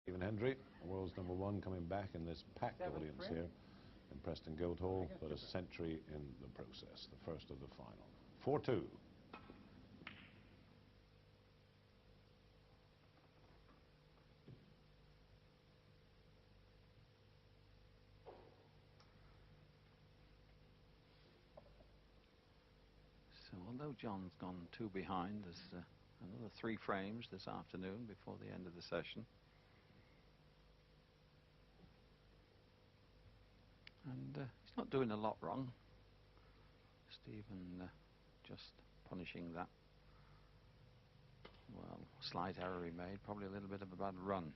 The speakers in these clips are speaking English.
Stephen Hendry, world's #1, coming back in this packed audience here in Preston Guildhall, but a century in the process, the first of the final. 4-2. So although John's gone 2 behind, there's another 3 frames this afternoon before the end of the session. And he's not doing a lot wrong. Stephen just punishing that, well, slight error he made, probably a little bit of a bad run.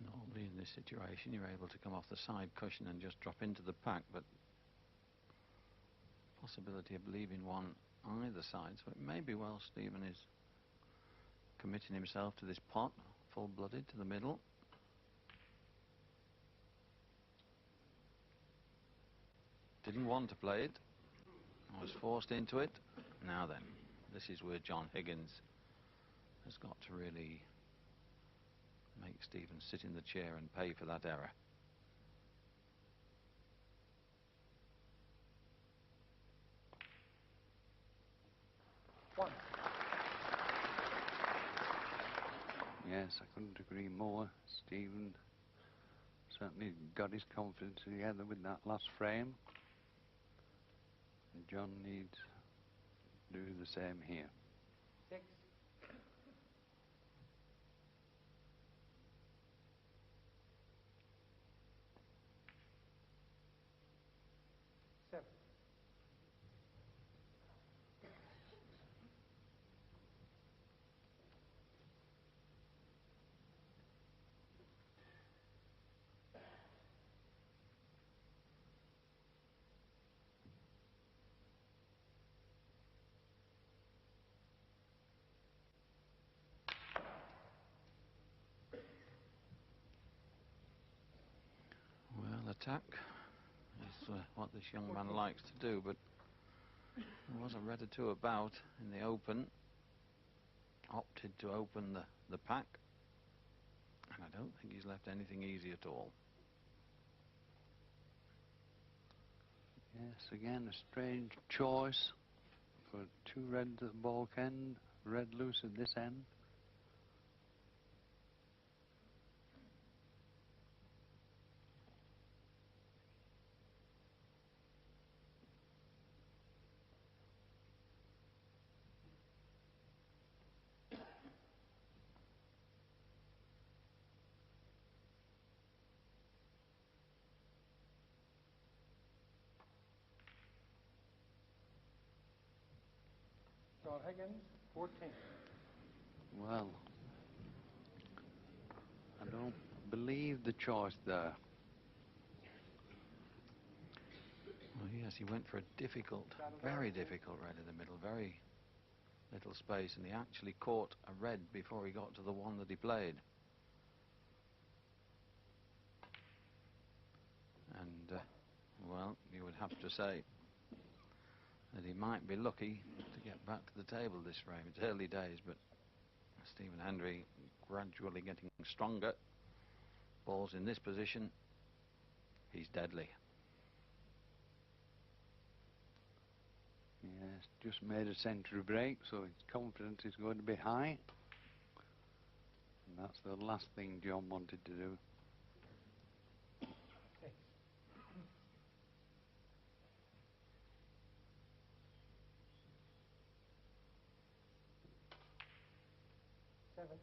Normally in this situation you're able to come off the side cushion and just drop into the pack, but possibility of leaving one either side, so it may be well Stephen is committing himself to this pot, full-blooded to the middle. Didn't want to play it, was forced into it. Now then, this is where John Higgins has got to really make Stephen sit in the chair and pay for that error. Yes, I couldn't agree more. Stephen certainly got his confidence together with that last frame. And John needs to do the same here. 6. 7. Well, attack is what this young man likes to do, but there was a red or 2 about in the open. Opted to open the pack, and I don't think he's left anything easy at all. Yes, again a strange choice for 2 reds at the baulk end, red loose at this end. John Higgins, 14. Well, I don't believe the choice there. Well, yes, he went for a difficult, very difficult red in the middle, very little space, and he actually caught a red before he got to the one that he played. And, well, you would have to say that he might be lucky to get back to the table this frame. It's early days, but Stephen Hendry gradually getting stronger. Ball's in this position. He's deadly. Yes, just made a century break, so his confidence is going to be high. And that's the last thing John wanted to do. 7.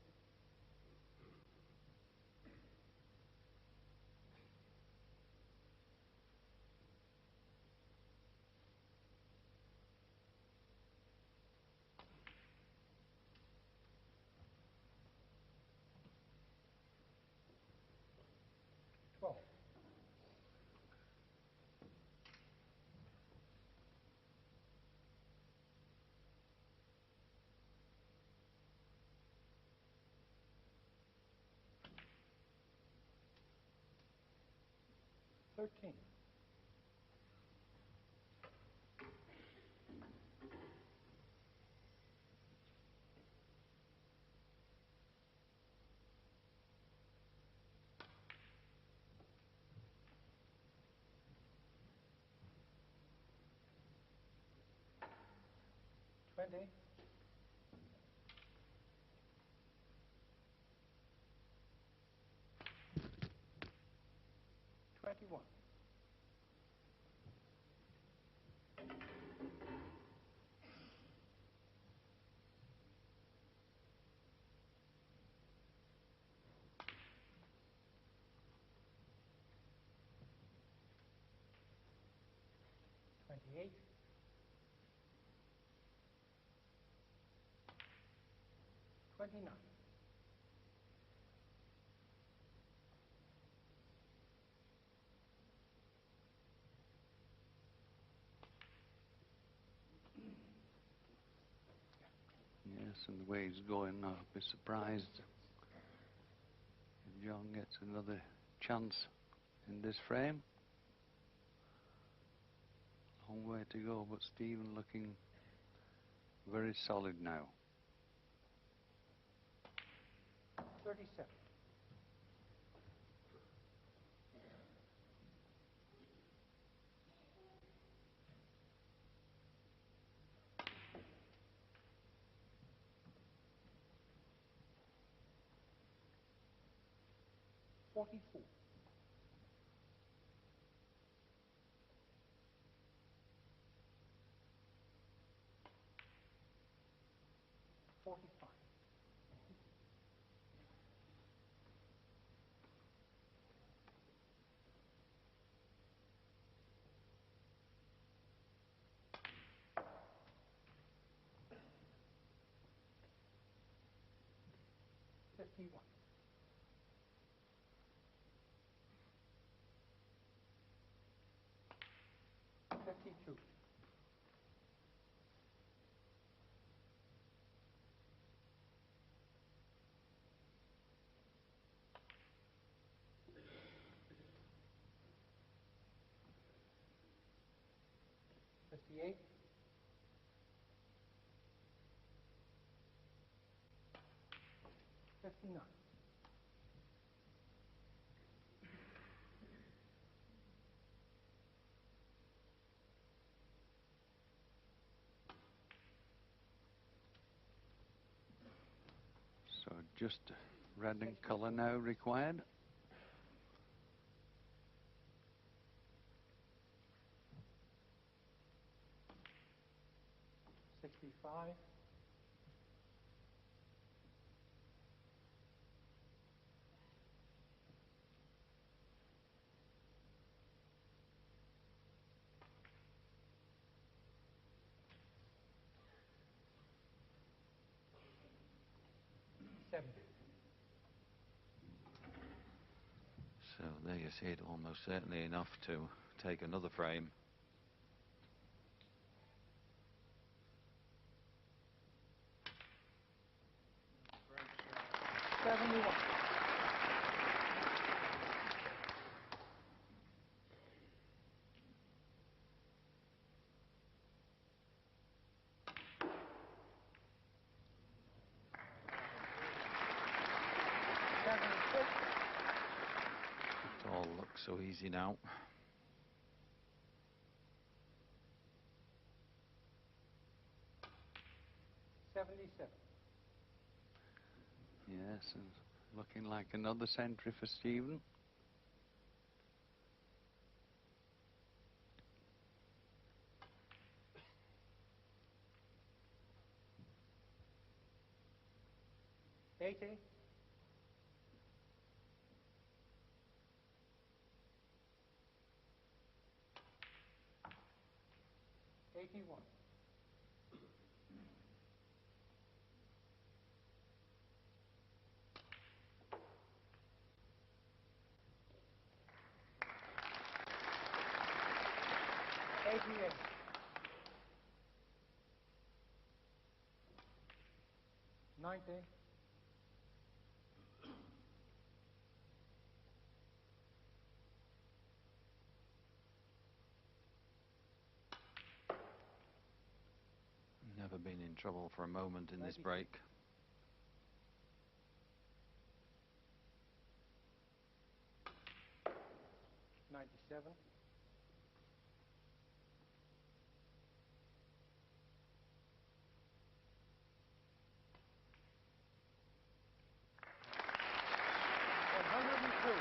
$13. $20. $21. $28. $29. Yes, and the way he's going, I'll be surprised if John gets another chance in this frame. Long way to go, but Stephen looking very solid now. 37. $44. $45. $51. $52. $58. $59. So just red and colour now required. $65. $70. So there you see it, almost certainly enough to take another frame. $71. It all looks so easy now. $77. Yes, and looking like another century for Stephen. 80. 81. $88. $90. Never been in trouble for a moment in this 96. break. $97. $102.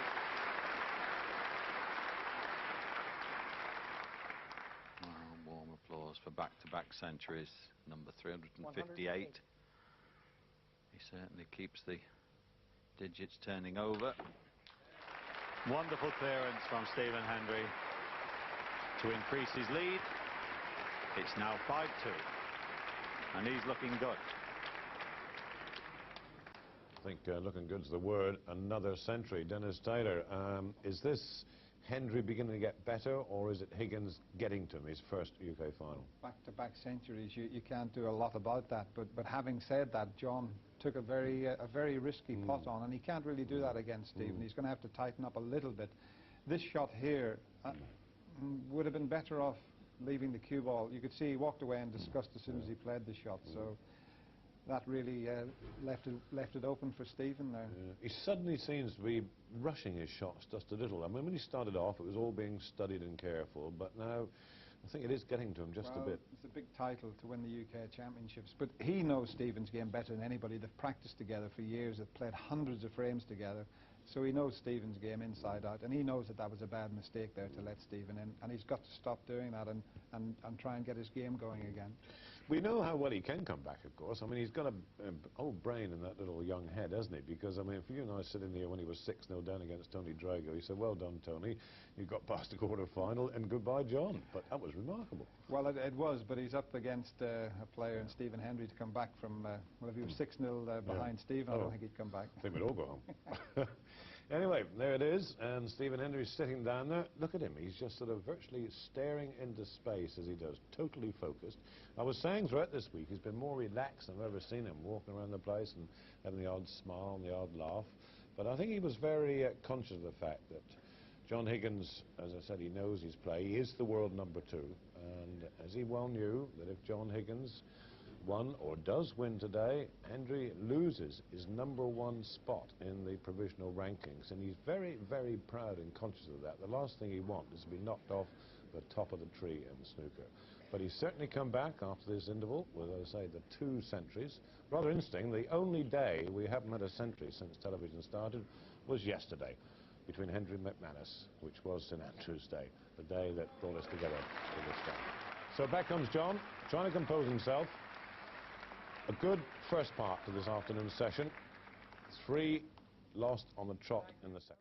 Warm applause for back-to-back centuries. Number 358. 108. He certainly keeps the digits turning over. Wonderful clearance from Stephen Hendry to increase his lead. It's now 5-2, and he's looking good. I think looking good's the word. Another century. Dennis Taylor, is this Hendry beginning to get better, or is it Higgins getting to him, his first UK final? Back-to-back centuries, you can't do a lot about that. But having said that, John took a very risky pot on, and he can't really do that against Stephen. He's going to have to tighten up a little bit. This shot here would have been better off leaving the cue ball. You could see he walked away in disgust as soon as he played the shot. So that really left it open for Stephen there. He suddenly seems to be rushing his shots just a little. I mean, when he started off, it was all being studied and careful, but now I think it is getting to him just a bit. It's a big title to win the UK Championships, but he knows Stephen's game better than anybody. They've practiced together for years, they've played hundreds of frames together, so he knows Stephen's game inside out, and he knows that that was a bad mistake there to let Stephen in, and he's got to stop doing that and try and get his game going again. We know how well he can come back, of course. I mean, he's got an old brain in that little young head, hasn't he? Because, I mean, for you and I sitting here when he was 6-0 down against Tony Drago, he said, well done, Tony. You got past the quarter-final, and goodbye, John. But that was remarkable. Well, it was, but he's up against a player in Stephen Hendry to come back from, well, if he was 6-0 behind Stephen, I don't think he'd come back. I think we'd all go home. Anyway, there it is, and Stephen Hendry's sitting down there. Look at him, he's just sort of virtually staring into space as he does, totally focused. I was saying throughout this week, he's been more relaxed than I've ever seen him, walking around the place and having the odd smile and the odd laugh. But I think he was very conscious of the fact that John Higgins, as I said, he knows his play. He is the world number 2, and as he well knew, that if John Higgins won or does win today, Hendry loses his #1 spot in the provisional rankings, and he's very, very proud and conscious of that. The last thing he wants is to be knocked off the top of the tree in snooker. But he's certainly come back after this interval with, as I say, the 2 centuries. Rather interesting, the only day we haven't had a century since television started was yesterday, between Hendry and McManus, which was St Andrew's Day, the day that brought us together to this day. So back comes John, trying to compose himself. A good first part to this afternoon's session. 3 lost on the trot in the second.